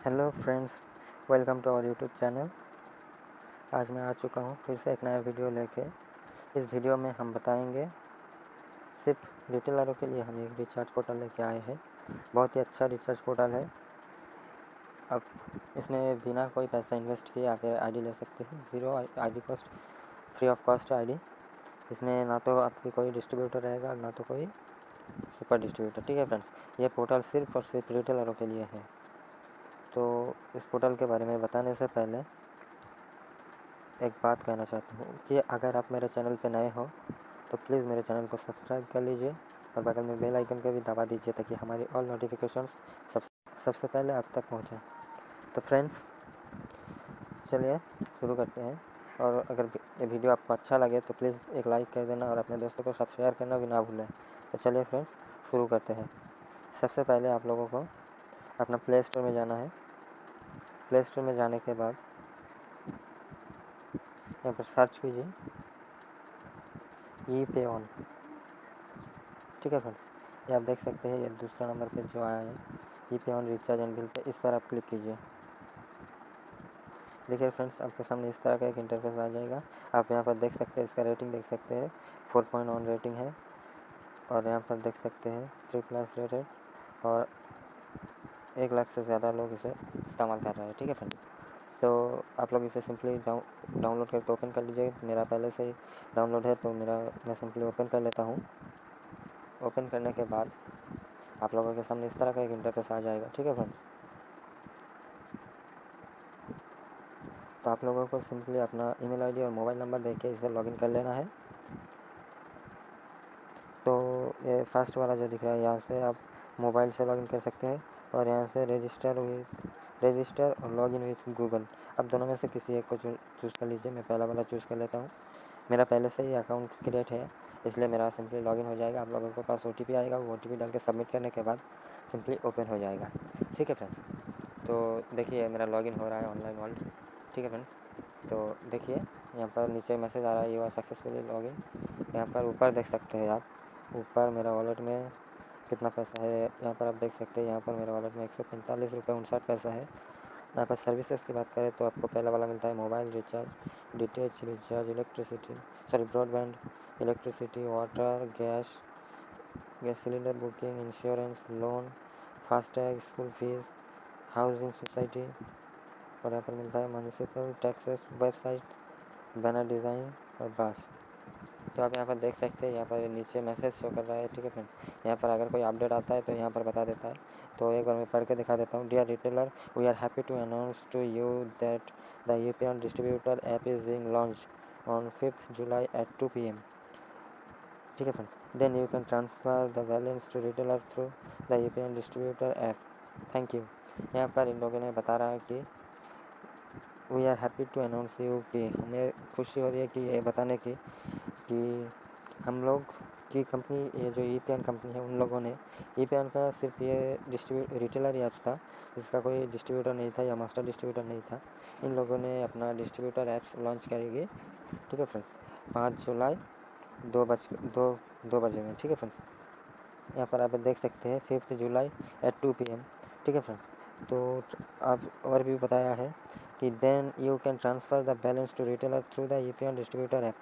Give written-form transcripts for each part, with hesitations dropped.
Hello friends, welcome to our YouTube channel. आज मैं आ चुका हूँ फिर से एक नया वीडियो लेके। इस वीडियो में हम बताएंगे सिर्फ रिटेलरों के लिए हम एक रिचार्ज पोर्टल लेके आए हैं। बहुत ही अच्छा रिचार्ज पोर्टल है। अब इसमें बिना कोई पैसा इन्वेस्ट किए आप आईडी ले सकते हैं। Zero ID cost, free of cost ID. इसमें ना तो आपकी कोई डिस्ट्रीब्यूटर रहेगा ना तो कोई सुपर डिस्ट्रीब्यूटर। ठीक है फ्रेंड्स, ये पोर्टल सिर्फ और सिर्फ रिटेलरों के लिए है। तो इस पोर्टल के बारे में बताने से पहले एक बात कहना चाहता हूँ कि अगर आप मेरे चैनल पर नए हो तो प्लीज़ मेरे चैनल को सब्सक्राइब कर लीजिए और बगल में बेल आइकन को भी दबा दीजिए ताकि हमारी ऑल नोटिफिकेशंस सबसे पहले आप तक पहुँचें। तो फ्रेंड्स, चलिए शुरू करते हैं। और अगर ये वीडियो आपको अच्छा लगे तो प्लीज़ एक लाइक कर देना और अपने दोस्तों के साथ शेयर करना भी ना भूलें। तो चलिए फ्रेंड्स, शुरू करते हैं। सबसे पहले आप लोगों को अपना प्ले स्टोर में जाना है। प्ले स्टोर में जाने के बाद यहाँ पर सर्च कीजिए ई पे ऑन। ठीक है फ्रेंड्स, ये आप देख सकते हैं, ये दूसरा नंबर पे जो आया है ई पे on recharge and bill pay, इस पर आप क्लिक कीजिए। देखिए फ्रेंड्स, आपके सामने इस तरह का एक इंटरफेस आ जाएगा। आप यहाँ पर देख सकते हैं, इसका रेटिंग देख सकते हैं, 4.1 रेटिंग है। और यहाँ पर देख सकते हैं 3+ रेटेड और 1 लाख से ज़्यादा लोग इसे इस्तेमाल कर रहे हैं। ठीक है फ्रेंड्स, तो आप लोग इसे सिंपली डाउनलोड करके ओपन कर लीजिए। मेरा पहले से ही डाउनलोड है तो मैं सिंपली ओपन कर लेता हूँ। ओपन करने के बाद आप लोगों के सामने इस तरह का एक इंटरफेस आ जाएगा। ठीक है फ्रेंड्स, तो आप लोगों को सिंपली अपना ईमेल आईडी और मोबाइल नंबर देके इसे लॉगिन कर लेना है। तो ये फर्स्ट वाला जो दिख रहा है, यहाँ से आप मोबाइल से लॉगिन कर सकते हैं और यहाँ से रजिस्टर और लॉगिन विथ गूगल, अब दोनों में से किसी एक को चूज़ कर लीजिए। मैं पहला वाला चूज़ कर लेता हूँ। मेरा पहले से ही अकाउंट क्रिएट है इसलिए मेरा सिंपली लॉगिन हो जाएगा। आप लोगों के पास OTP आएगा, वो OTP डाल के सबमिट करने के बाद सिंपली ओपन हो जाएगा। ठीक है फ्रेंड्स, तो देखिए मेरा लॉगिन हो रहा है ऑनलाइन वर्ल्ड। ठीक है फ्रेंड्स, तो देखिए यहाँ पर नीचे मैसेज आ रहा है, यू आर सक्सेसफुली लॉगिन। यहाँ पर ऊपर देख सकते हैं आप, ऊपर मेरा वॉलेट में कितना पैसा है यहाँ पर आप देख सकते हैं। यहाँ पर मेरे वॉलेट में 145 रुपये 59 पैसा है। यहाँ पर सर्विसेज की बात करें तो आपको पहला वाला मिलता है mobile recharge, DTH recharge, broadband, electricity, water, gas cylinder booking, insurance, loan, FASTag, school fees, housing society. और यहाँ पर मिलता है municipal taxes, website, banner design और बस। तो आप यहाँ पर देख सकते हैं, यहाँ पर नीचे मैसेज शो कर रहा है। ठीक है फ्रेंड्स, यहाँ पर अगर कोई अपडेट आता है तो यहाँ पर बता देता है। तो एक बार मैं पढ़ के दिखा देता हूँ। Dear retailer, we are happy to announce to you that the UPI distributor app is being launched on 5th July at 2 PM। ठीक है friends, then you can transfer the balance to retailer through the UPI distributor app. Thank you. यहाँ पर इन लोगों ने बता रहा है कि we are happy to announce you, कि हमें खुशी हो रही है कि ये बताने की कि हम लोग की कंपनी, ये जो ईपीएन कंपनी है, उन लोगों ने ईपीएन का सिर्फ ये रिटेलर ही ऐप्स था, जिसका कोई डिस्ट्रीब्यूटर नहीं था या मास्टर डिस्ट्रीब्यूटर नहीं था। इन लोगों ने अपना डिस्ट्रीब्यूटर ऐप्स लॉन्च करेगी। ठीक है फ्रेंड्स, 5 जुलाई 2 बजे में। ठीक है फ्रेंड्स, यहाँ पर आप देख सकते हैं 5th July at 2 PM। ठीक है फ्रेंड्स, तो आप और भी बताया है कि then you can transfer the balance to retailer through the EPN distributor app.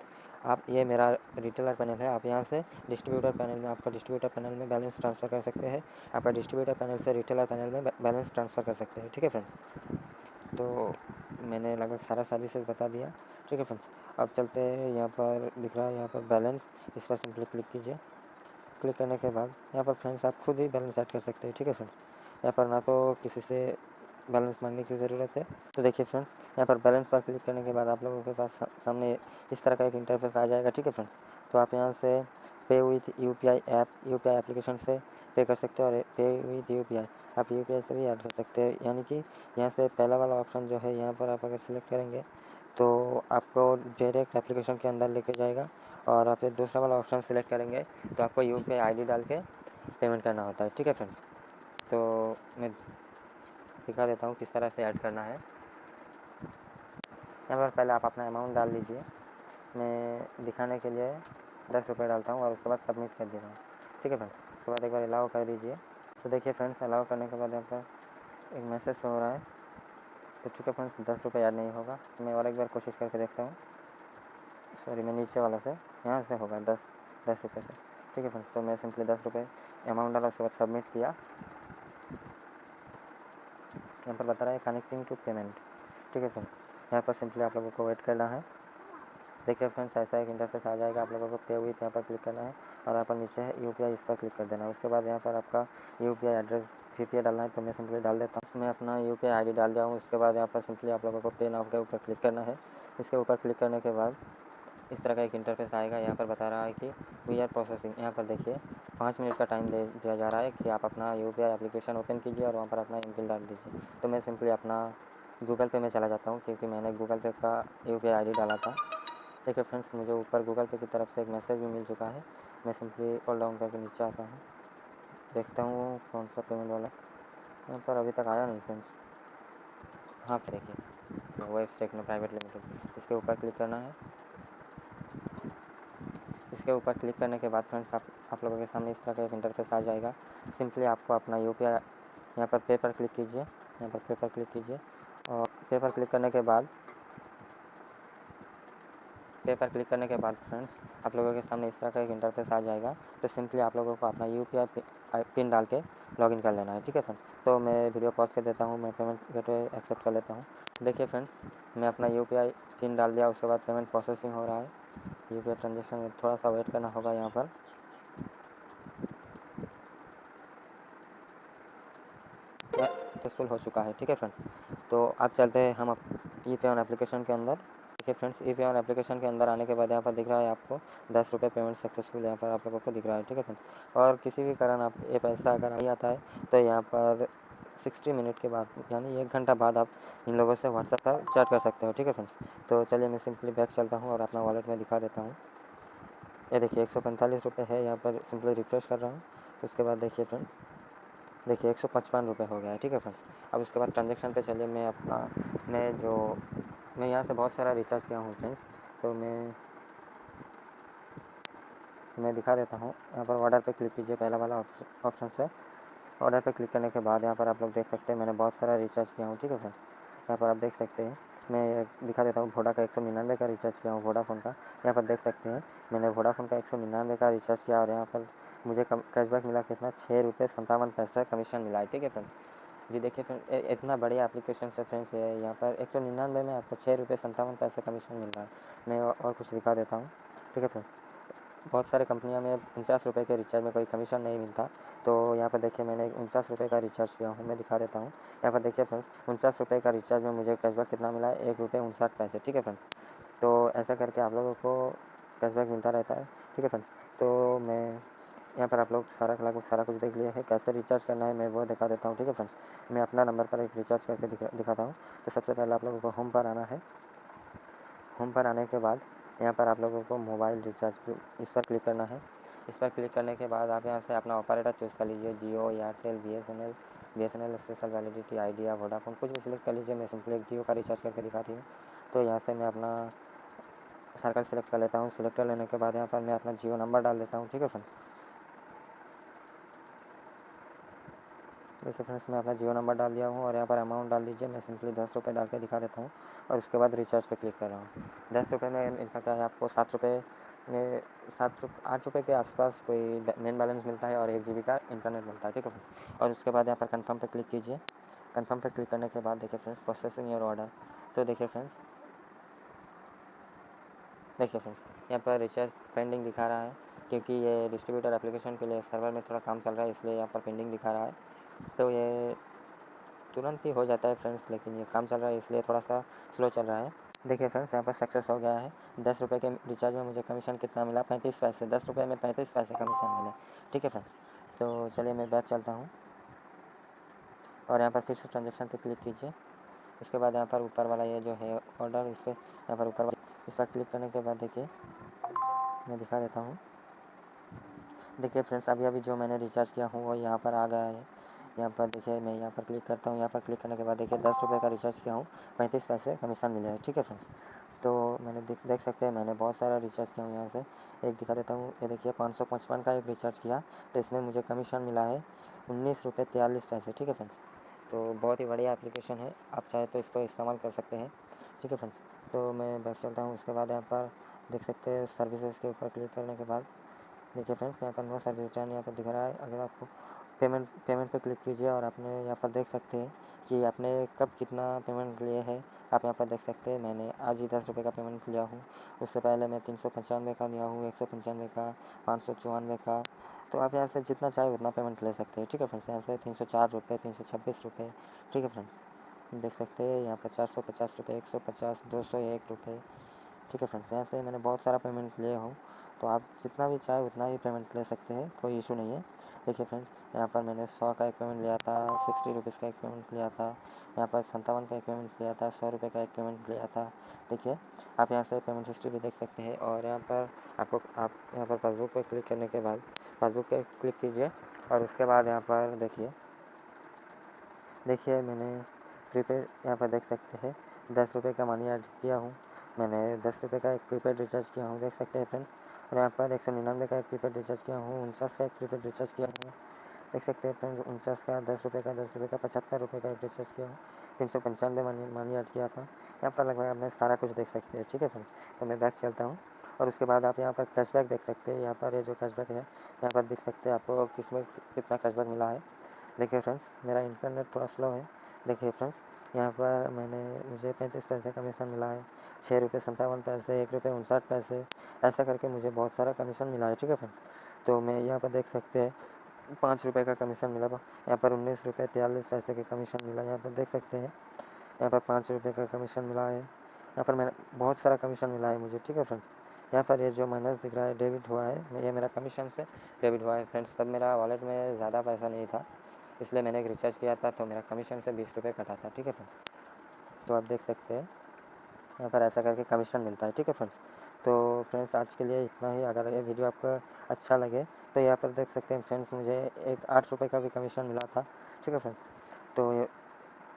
आप, ये मेरा रिटेलर पैनल है, आप यहाँ से डिस्ट्रीब्यूटर पैनल में, आपका डिस्ट्रीब्यूटर पैनल में बैलेंस ट्रांसफ़र कर सकते हैं। आपका डिस्ट्रीब्यूटर पैनल से रिटेलर पैनल में बैलेंस ट्रांसफ़र कर सकते हैं। ठीक है फ्रेंड्स, तो मैंने लगभग सारा सर्विसेज बता दिया। ठीक है फ्रेंड्स, अब चलते हैं, यहाँ पर दिख रहा है यहाँ पर बैलेंस, इस पर सिंपली क्लिक कीजिए। क्लिक करने के बाद यहाँ पर फ्रेंड्स आप खुद ही बैलेंस ऐड कर सकते हैं। ठीक है फ्रेंड्स, यहाँ पर ना तो किसी से बैलेंस मांगने की ज़रूरत है। तो देखिए फ्रेंड्स, यहाँ पर बैलेंस पर क्लिक करने के बाद आप लोगों के पास सामने इस तरह का एक इंटरफेस आ जाएगा। ठीक है फ्रेंड्स, तो आप यहाँ से पे विथ यूपीआई एप्लीकेशन से पे कर सकते हैं और पे विथ यूपीआई आप यूपीआई से भी ऐड कर सकते हैं। यानी कि यहाँ से पहला वाला ऑप्शन जो है, यहाँ पर आप अगर सिलेक्ट करेंगे तो आपको डायरेक्ट एप्लीकेशन के अंदर लेके जाएगा। और आप दूसरा वाला ऑप्शन सेलेक्ट करेंगे तो आपको यूपीआई आईडी डाल के पेमेंट करना होता है। ठीक है फ्रेंड्स, तो मैं दिखा देता हूँ किस तरह से ऐड करना है। यहाँ पर पहले आप अपना अमाउंट डाल लीजिए। मैं दिखाने के लिए 10 रुपये डालता हूँ और उसके बाद सबमिट कर देता हूँ। ठीक है फ्रेंड्स, उसके बाद एक बार अलाउ कर दीजिए। तो देखिए फ्रेंड्स, अलाउ करने के बाद यहाँ पर एक मैसेज हो रहा है तो चूँकि फ्रेंड्स 10 रुपये ऐड नहीं होगा, मैं और एक बार कोशिश करके देखता हूँ। सॉरी, मैं नीचे वाला से यहाँ से होगा 10 रुपये से। ठीक है फ्रेंड्स, तो मैं सिंपली 10 रुपये अमाउंट डाला, उसके बाद सबमिट किया। यहाँ पर बता रहा है कनेक्टिंग टू पेमेंट। ठीक है फ्रेंड्स, यहाँ पर सिंपली आप लोगों को वेट करना है। देखिए फ्रेंड्स, ऐसा एक इंटरफेस आ जाएगा, आप लोगों को पे विथ यहाँ पर क्लिक करना है और यहाँ पर नीचे है यूपीआई, इस पर क्लिक कर देना है। उसके बाद यहाँ पर आपका यूपीआई एड्रेस यूपीआई डालना है, तो मैं सिंपली डाल देता हूँ। इसमें अपना यूपीआई आईडी डाल दिया हूँ। उसके बाद यहाँ पर सिंपली आप लोगों को पे नाउ के ऊपर क्लिक करना है। इसके ऊपर क्लिक करने के बाद इस तरह का एक इंटरफेस आएगा। यहाँ पर बता रहा है कि वी आर प्रोसेसिंग। यहाँ पर देखिए 5 मिनट का टाइम दिया जा रहा है कि आप अपना यूपीआई एप्लीकेशन ओपन कीजिए और वहाँ पर अपना एमपिन डाल दीजिए। तो मैं सिंपली अपना गूगल पे में चला जाता हूँ, क्योंकि मैंने गूगल पे का यूपीआई आईडी डाला था। देखिए फ्रेंड्स, मुझे ऊपर गूगल पे की तरफ से एक मैसेज भी मिल चुका है। मैं सिंपली कॉल डाउन करके नीचे आता हूँ, देखता हूँ कौन सा पेमेंट वाला। यहाँ पर अभी तक आया नहीं फ्रेंड्स। हाँ, फिर देखिए वेब टेक्नो प्राइवेट लिमिटेड, इसके ऊपर क्लिक करना है। इसके ऊपर क्लिक करने के बाद फ्रेंड्स आप लोगों के सामने इस तरह का एक इंटरफेस आ जाएगा। सिंपली आपको अपना यूपीआई यहाँ पर पे पर क्लिक कीजिए, यहाँ पर पे पर क्लिक कीजिए और पे पर क्लिक करने के बाद फ्रेंड्स आप लोगों के सामने इस तरह का एक इंटरफेस आ जाएगा। तो सिंपली आप लोगों को अपना यूपीआई पिन डाल के लॉगिन कर लेना है। ठीक है फ्रेंड्स, तो मैं वीडियो पॉज कर देता हूँ, मैं पेमेंट गेटवे एक्सेप्ट कर लेता हूँ। देखिए फ्रेंड्स, मैं अपना यूपीआई पिन डाल दिया, उसके बाद पेमेंट प्रोसेसिंग हो रहा है। यूपीआई ट्रांजेक्शन में थोड़ा सा वेट करना होगा। यहाँ पर सक्सेसफुल हो चुका है। ठीक है फ्रेंड्स, तो अब चलते हैं हम ई पे ऑन एप्लीकेशन के अंदर। देखिए फ्रेंड्स, ई पे ऑन एप्लीकेशन के अंदर आने के बाद यहाँ पर दिख रहा है आपको 10 रुपये पेमेंट सक्सेसफुल, यहाँ पर आप लोगों को दिख रहा है। ठीक है फ्रेंड्स, और किसी भी कारण आप ये पैसा अगर नहीं आता है तो यहाँ पर 60 मिनट के बाद, यानी 1 घंटा बाद आप इन लोगों से व्हाट्सएप पर चैट कर सकते हो। ठीक है फ्रेंड्स, तो चलिए मैं सिंपली बैक चलता हूँ और अपना वॉलेट में दिखा देता हूँ। ये देखिए 145 रुपये है, यहाँ पर सिंपली रिफ्रेश कर रहा हूँ। उसके बाद देखिए फ्रेंड्स, देखिए 155 रुपये हो गया है। ठीक है फ्रेंड्स, अब उसके बाद ट्रांजेक्शन पे चलिए। मैं यहाँ से बहुत सारा रिचार्ज किया हूँ फ्रेंड्स, तो मैं दिखा देता हूँ। यहाँ पर ऑर्डर पे क्लिक कीजिए, पहला वाला ऑप्शन से ऑर्डर पे क्लिक करने के बाद यहाँ पर आप लोग देख सकते हैं मैंने बहुत सारा रिचार्ज किया हूँ। ठीक है फ्रेंड्स, यहाँ पर आप देख सकते हैं। मैं दिखा देता हूँ, वोडा का 199 का रिचार्ज किया हूँ, वोडाफोन का। यहाँ पर देख सकते हैं मैंने वोडाफोन का 199 का रिचार्ज किया और यहाँ पर मुझे कैशबैक मिला कितना, 6 रुपये 57 पैसे कमीशन मिला है। ठीक है फ्रेंड्स जी, देखिए फ्रेंड्स इतना बढ़िया एप्लीकेशन से फ्रेंड्स है। यहाँ पर 199 में आपको 6 रुपये 57 पैसे कमीशन मिल रहा है। मैं और कुछ दिखा देता हूँ। ठीक है फ्रेंड्स, बहुत सारे कंपनियों में 49 रुपये के रिचार्ज में कोई कमीशन नहीं मिलता। तो यहाँ पर देखिए मैंने 49 रुपये का रिचार्ज किया हूँ, मैं दिखा देता हूँ। यहाँ पर देखिए फ्रेंड्स, 49 रुपये का रिचार्ज में मुझे कैशबैक कितना मिला है, 1 रुपये 59 पैसे। ठीक है फ्रेंड्स, तो ऐसा करके आप लोगों को कैशबैक मिलता रहता है। ठीक है फ्रेंड्स, तो मैं यहाँ पर आप लोग लगभग सारा कुछ देख लिया है। कैसे रिचार्ज करना है मैं वो दिखा देता हूँ। ठीक है फ्रेंड्स, मैं अपना नंबर पर एक रिचार्ज करके दिखाता हूँ। तो सबसे पहले आप लोगों को होम पर आना है। होम पर आने के बाद यहाँ पर आप लोगों को मोबाइल रिचार्ज इस पर क्लिक करना है। इस पर क्लिक करने के बाद आप यहाँ से अपना ऑपरेटर चूज़ कर लीजिए, Jio, Airtel, B S N L special validity, Idea, Vodafone, कुछ भी सिलेक्ट कर लीजिए। मैं सिंपली एक जियो का रिचार्ज करके दिखाती हूँ। तो यहाँ से मैं अपना सर्कल सेलेक्ट कर लेता हूँ। सिलेक्ट कर लेने के बाद यहाँ पर मैं अपना जियो नंबर डाल देता हूँ। ठीक है फ्रेंड्स, देखिए फ्रेंड्स, मैं अपना जियो नंबर डाल दिया हूँ और यहाँ पर अमाउंट डाल दीजिए। मैं सिंपली 10 रुपये डाल के दिखा देता हूँ और उसके बाद रिचार्ज पे क्लिक कर रहा हूँ। 10 रुपये में मिलता क्या है आपको, 8 रुपये के आसपास कोई मेन बैलेंस मिलता है और 1 GB का इंटरनेट मिलता है। ठीक है फ्रेंड्स, और उसके बाद यहाँ पर कन्फर्म पे क्लिक कीजिए। कन्फर्म पे क्लिक करने के बाद देखिए फ्रेंड्स, प्रोसेसिंग योर ऑर्डर। तो देखिए फ्रेंड्स, यहाँ पर रिचार्ज पेंडिंग दिखा रहा है, क्योंकि ये डिस्ट्रीब्यूटर एप्लीकेशन के लिए सर्वर में थोड़ा काम चल रहा है, इसलिए यहाँ पर पेंडिंग दिखा रहा है। तो ये तुरंत ही हो जाता है फ्रेंड्स, लेकिन ये काम चल रहा है इसलिए थोड़ा सा स्लो चल रहा है। देखिए फ्रेंड्स, यहाँ पर सक्सेस हो गया है। 10 रुपये के रिचार्ज में मुझे कमीशन कितना मिला, 35 पैसे। 10 रुपये में 35 पैसे कमीशन मिले। ठीक है फ्रेंड्स, तो चलिए मैं बैक चलता हूँ और यहाँ पर फिर से ट्रांजेक्शन पे क्लिक कीजिए। उसके बाद यहाँ पर ऊपर वाला ये जो है ऑर्डर, इस पर यहाँ पर इस पर क्लिक करने के बाद देखिए मैं दिखा देता हूँ। देखिए फ्रेंड्स, अभी अभी जो मैंने रिचार्ज किया हूँ वो यहाँ पर आ गया है। यहाँ पर देखिए मैं यहाँ पर क्लिक करता हूँ। यहाँ पर क्लिक करने के बाद देखिए 10 रुपये का रिचार्ज किया हूँ, 35 पैसे कमीशन मिले हैं। ठीक है फ्रेंड्स, तो मैंने देख सकते हैं मैंने बहुत सारा रिचार्ज किया हूँ। यहाँ से एक दिखा देता हूँ। ये देखिए 555 का एक रिचार्ज किया, तो इसमें मुझे कमीशन मिला है 19 रुपये 43 पैसे। ठीक है फ्रेंड्स, तो बहुत ही बढ़िया एप्लीकेशन है, आप चाहे तो इसको इस्तेमाल कर सकते हैं। ठीक है फ्रेंड्स, तो मैं बैक चलता हूँ। उसके बाद यहाँ पर देख सकते हैं सर्विसेज के ऊपर क्लिक करने के बाद देखिए फ्रेंड्स, यहाँ पर नो सर्विस डन यहाँ पर दिख रहा है। अगर आपको पेमेंट पे क्लिक कीजिए और आपने यहाँ पर देख सकते हैं कि आपने कब कितना पेमेंट लिए है। आप यहाँ पर देख सकते हैं मैंने आज ही 10 रुपये का पेमेंट लिया हूँ। उससे पहले मैं 395 का लिया हूँ, 195 का, 594 का। तो आप यहाँ से जितना चाहे उतना पेमेंट ले सकते हैं। ठीक है फ्रेंड्स, यहाँ से 304 रुपये, 326 रुपये। ठीक है फ्रेंड्स, देख सकते हैं यहाँ पर 450 रुपये, 150, 201 रुपये। ठीक है फ्रेंड्स, यहाँ से मैंने बहुत सारा पेमेंट लिया हूँ। तो आप जितना भी चाहे उतना ही पेमेंट ले सकते हैं, कोई इशू नहीं है। देखिए फ्रेंड्स, यहाँ पर मैंने 100 का एक पेमेंट लिया था, 60 रुपीज़ का एक पेमेंट लिया था, यहाँ पर 57 का एक पेमेंट लिया था, 100 रुपये का एक पेमेंट लिया था। देखिए आप यहाँ से पेमेंट हिस्ट्री भी देख सकते हैं। और यहाँ पर आप यहाँ पर पासबुक पर क्लिक करने के बाद पासबुक पर क्लिक कीजिए और उसके बाद यहाँ पर देखिए मैंने प्रीपेड यहाँ पर देख सकते हैं 10 रुपये का मनी ऐड किया हूँ। मैंने 10 रुपये का एक प्रीपेड रिचार्ज किया हूँ, देख सकते हैं फ्रेंड्स। और यहाँ पर 199 का एक प्रीपेड रिचार्ज किया हूँ, 49 का एक प्रीपेड रिचार्ज किया हूँ, देख सकते हैं फ्रेंड्स। 49 का, 10 रुपये का, 10 रुपये का, 75 रुपये का एक रिचार्ज किया हूँ, 395 मनी ऐड किया था। यहाँ पर लगभग आपने सारा कुछ देख सकते हैं। ठीक है फ्रेंड्स, तो मैं बैक चलता हूँ। और उसके बाद आप यहाँ पर कैशबैक देख सकते हैं। यहाँ पर ये जो कैशबैक है यहाँ पर देख सकते हैं आपको किसमें कितना कैशबैक मिला है। देखिए फ्रेंड्स, मेरा इंटरनेट थोड़ा स्लो है। देखिए फ्रेंड्स, यहाँ पर मुझे 35 पैसे कमीशन मिला है, 6 रुपये 57 पैसे, 1 रुपये 59 पैसे, ऐसा करके मुझे बहुत सारा कमीशन मिला है। ठीक है फ्रेंड्स, तो मैं यहाँ पर देख सकते हैं 5 रुपये का कमीशन मिला, यहाँ पर 19 रुपये 43 पैसे के कमीशन मिला। यहाँ पर देख सकते हैं यहाँ पर 5 रुपये का कमीशन मिला है। यहाँ पर मैंने बहुत सारा कमीशन मिला है मुझे। ठीक है फ्रेंड्स, यहाँ पर ये जो माइनस दिख रहा है डेबिट हुआ है, ये मेरा कमीशन से डेबिट हुआ है फ्रेंड्स। तब मेरा वॉलेट में ज़्यादा पैसा नहीं था, इसलिए मैंने एक रिचार्ज किया था, तो मेरा कमीशन से 20 रुपये कटा था। ठीक है फ्रेंड्स, तो आप देख सकते हैं यहाँ पर ऐसा करके कमीशन मिलता है। ठीक है फ्रेंड्स, तो फ्रेंड्स आज के लिए इतना ही। अगर ये वीडियो आपको अच्छा लगे तो यहाँ पर देख सकते हैं फ्रेंड्स, मुझे एक 8 रुपये का भी कमीशन मिला था। ठीक है फ्रेंड्स, तो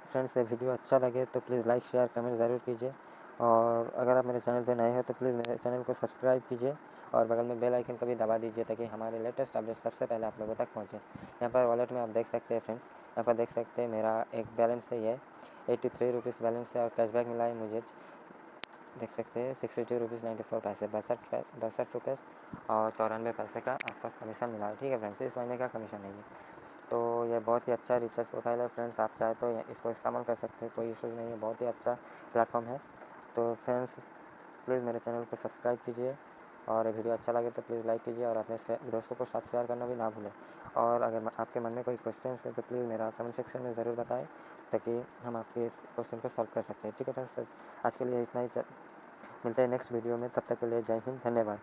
फ्रेंड्स ये वीडियो अच्छा लगे तो प्लीज़ लाइक शेयर कमेंट ज़रूर कीजिए। और अगर आप मेरे चैनल पर नए हैं तो प्लीज़ मेरे चैनल को सब्सक्राइब कीजिए और बगल में बेल आइकन को भी दबा दीजिए, ताकि हमारे लेटेस्ट अपडेट सबसे पहले आप लोगों तक पहुँचे। यहाँ पर वॉलेट में आप देख सकते हैं फ्रेंड्स, यहाँ पर देख सकते हैं मेरा एक बैलेंस है, ये 83 रुपीज़ बैलेंस है। और कैशबैक मिला है मुझे, देख सकते हैं 62 रुपीज़ 94 पैसे, 62 रुपये और 94 पैसे का आसपास कमीशन मिला है। ठीक है फ्रेंड्स, इस महीने का कमीशन नहीं है। तो ये बहुत ही अच्छा रिचार्ज प्रोफाइल है फ्रेंड्स, आप चाहे तो इसको इस्तेमाल कर सकते हैं, कोई इशूज़ नहीं है, बहुत ही अच्छा प्लेटफॉर्म है। तो फ्रेंड्स प्लीज़ मेरे चैनल को सब्सक्राइब कीजिए और वीडियो अच्छा लगे तो प्लीज़ लाइक कीजिए और अपने दोस्तों को साथ शेयर करना भी ना भूलें। और अगर आपके मन में कोई क्वेश्चन है तो प्लीज़ मेरा कमेंट सेक्शन में ज़रूर बताएं, ताकि हम आपके इस क्वेश्चन को सॉल्व कर सकते हैं। ठीक है फ्रेंड्स, तो आज के लिए इतना ही, मिलते हैं नेक्स्ट वीडियो में। तब तक के लिए जय हिंद, धन्यवाद।